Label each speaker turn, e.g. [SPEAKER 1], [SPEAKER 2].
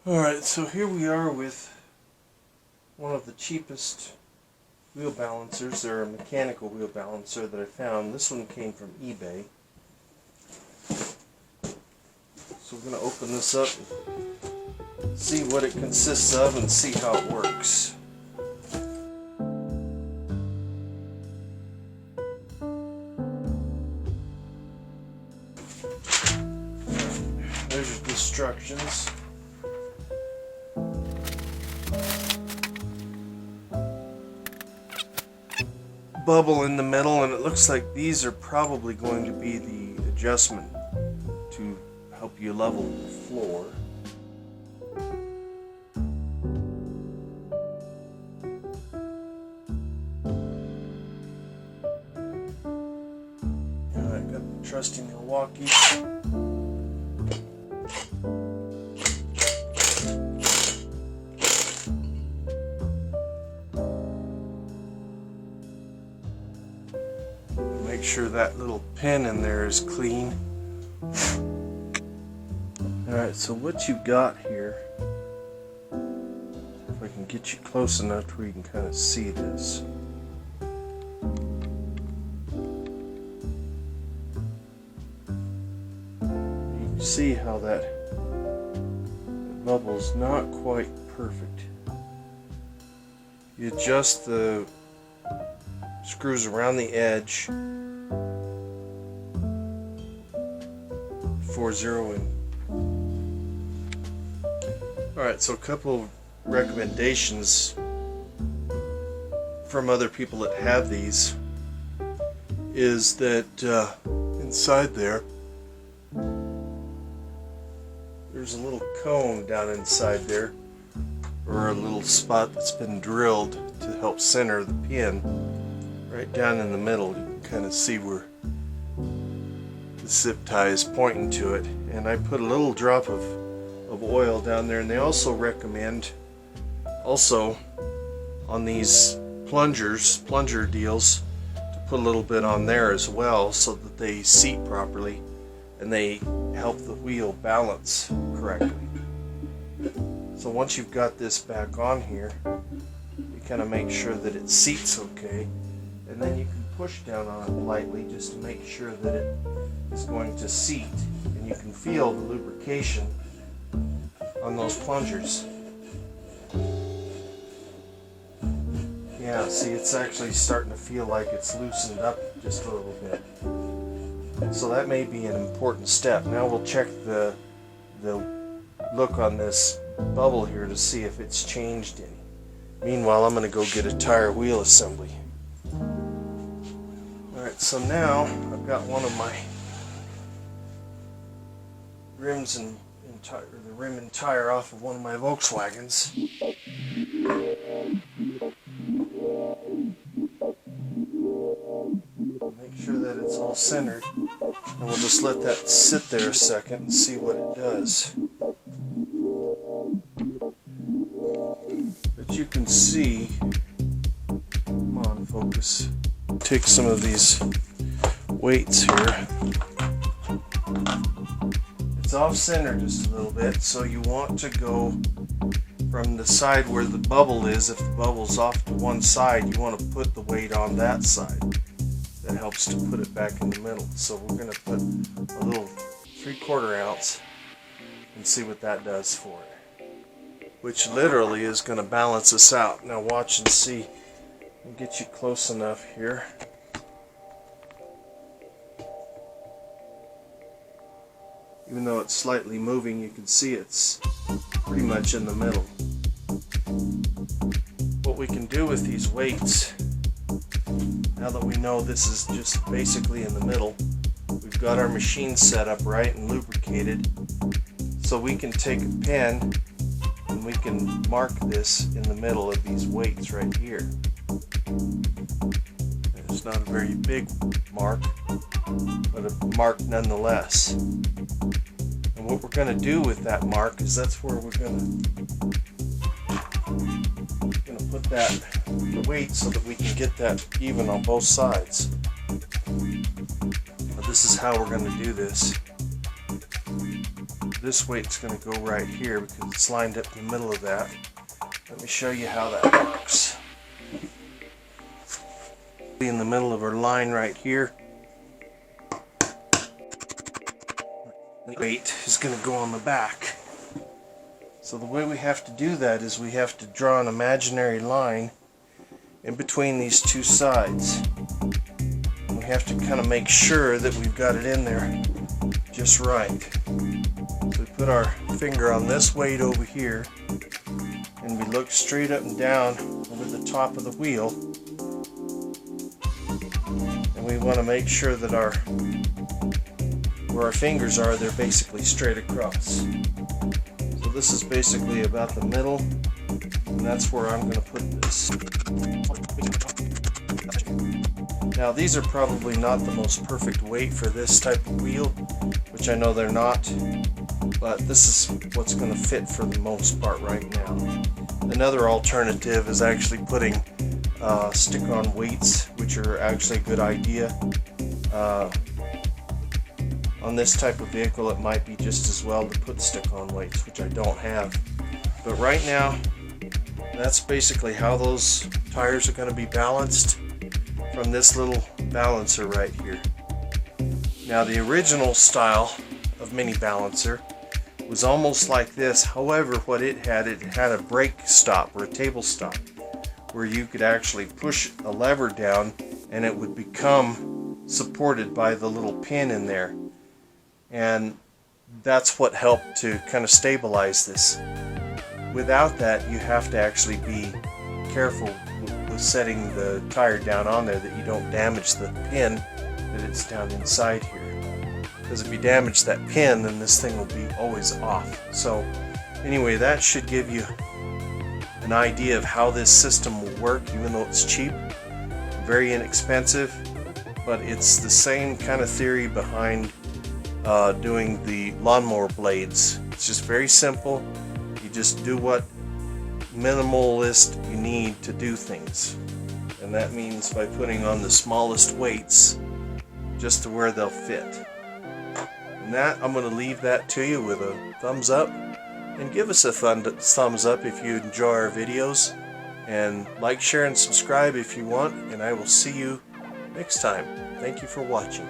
[SPEAKER 1] Alright, so here we are with one of the cheapest wheel balancers. They're a mechanical wheel balancer that I found. This one came from eBay. So we're going to open this up and see what it consists of and see how it works. There's your instructions. Bubble in the middle, and it looks like these are probably going to be the adjustment to help you level the floor. I got the trusty Milwaukee. Make sure that little pin in there is clean. Alright, so what you've got here, if I can get you close enough to where you can kind of see this. You can see how that bubble's not quite perfect. You adjust the screws around the edge for zeroing. Alright, so a couple of recommendations from other people that have these is that inside there's a little cone down inside there, or a little spot that's been drilled to help center the pin. Right down in the middle, you can kind of see where the zip tie is pointing to it. And I put a little drop of oil down there, and they also recommend on these plunger deals to put a little bit on there as well, so that they seat properly and they help the wheel balance correctly. So once you've got this back on here, you kind of make sure that it seats okay. And then you can push down on it lightly just to make sure that it is going to seat, and you can feel the lubrication on those plungers. Yeah, see, it's actually starting to feel like it's loosened up just a little bit. So that may be an important step. Now we'll check the look on this bubble here to see if it's changed any. Meanwhile, I'm going to go get a tire wheel assembly. Alright, so now I've got one of my rims and tire, the rim and tire off of one of my Volkswagens. Make sure that it's all centered, and we'll just let that sit there a second and see what it does. But you can see, come on, focus. Take some of these weights here. It's off center just a little bit, so you want to go from the side where the bubble is. If the bubble's off to one side, you want to put the weight on that side. That helps to put it back in the middle. So we're going to put a little 3/4 ounce and see what that does for it, which literally is going to balance us out. Now watch and see. I'll get you close enough here. Even though it's slightly moving, you can see it's pretty much in the middle. What we can do with these weights, now that we know this is just basically in the middle, we've got our machine set up right and lubricated, so we can take a pen and we can mark this in the middle of these weights right here. It's not a very big mark, but a mark nonetheless. And what we're going to do with that mark is that's where we're going to put the weight so that we can get that even on both sides. But this is how we're going to do this. this weight's going to go right here because it's lined up in the middle of that. Let me show you how that works. In the middle of our line right here, the weight is going to go on the back. So the way we have to do that is we have to draw an imaginary line in between these two sides. And we have to kind of make sure that we've got it in there just right. So we put our finger on this weight over here, and we look straight up and down over the top of the wheel, and we want to make sure that where our fingers are, they're basically straight across. So this is basically about the middle, and that's where I'm going to put this. Now these are probably not the most perfect weight for this type of wheel, which I know they're not, but this is what's going to fit for the most part right now. Another alternative is actually putting stick-on weights, which are actually a good idea. On this type of vehicle, it might be just as well to put stick-on weights, which I don't have. But right now, that's basically how those tires are going to be balanced from this little balancer right here. Now the original style of mini balancer was almost like this. However, what it had a brake stop or a table stop where you could actually push a lever down and it would become supported by the little pin in there. And that's what helped to kind of stabilize this. Without that, you have to actually be careful with setting the tire down on there that you don't damage the pin that it's down inside here. Because if you damage that pin, then this thing will be always off. So anyway, that should give you an idea of how this system will work, even though it's cheap, very inexpensive, but it's the same kind of theory behind doing the lawnmower blades. It's just very simple. You just do what minimalist you need to do things, and that means by putting on the smallest weights just to where they'll fit. And that, I'm going to leave that to you with a thumbs up, and give us a thumbs up if you enjoy our videos, and like, share, and subscribe if you want, and I will see you next time. Thank you for watching.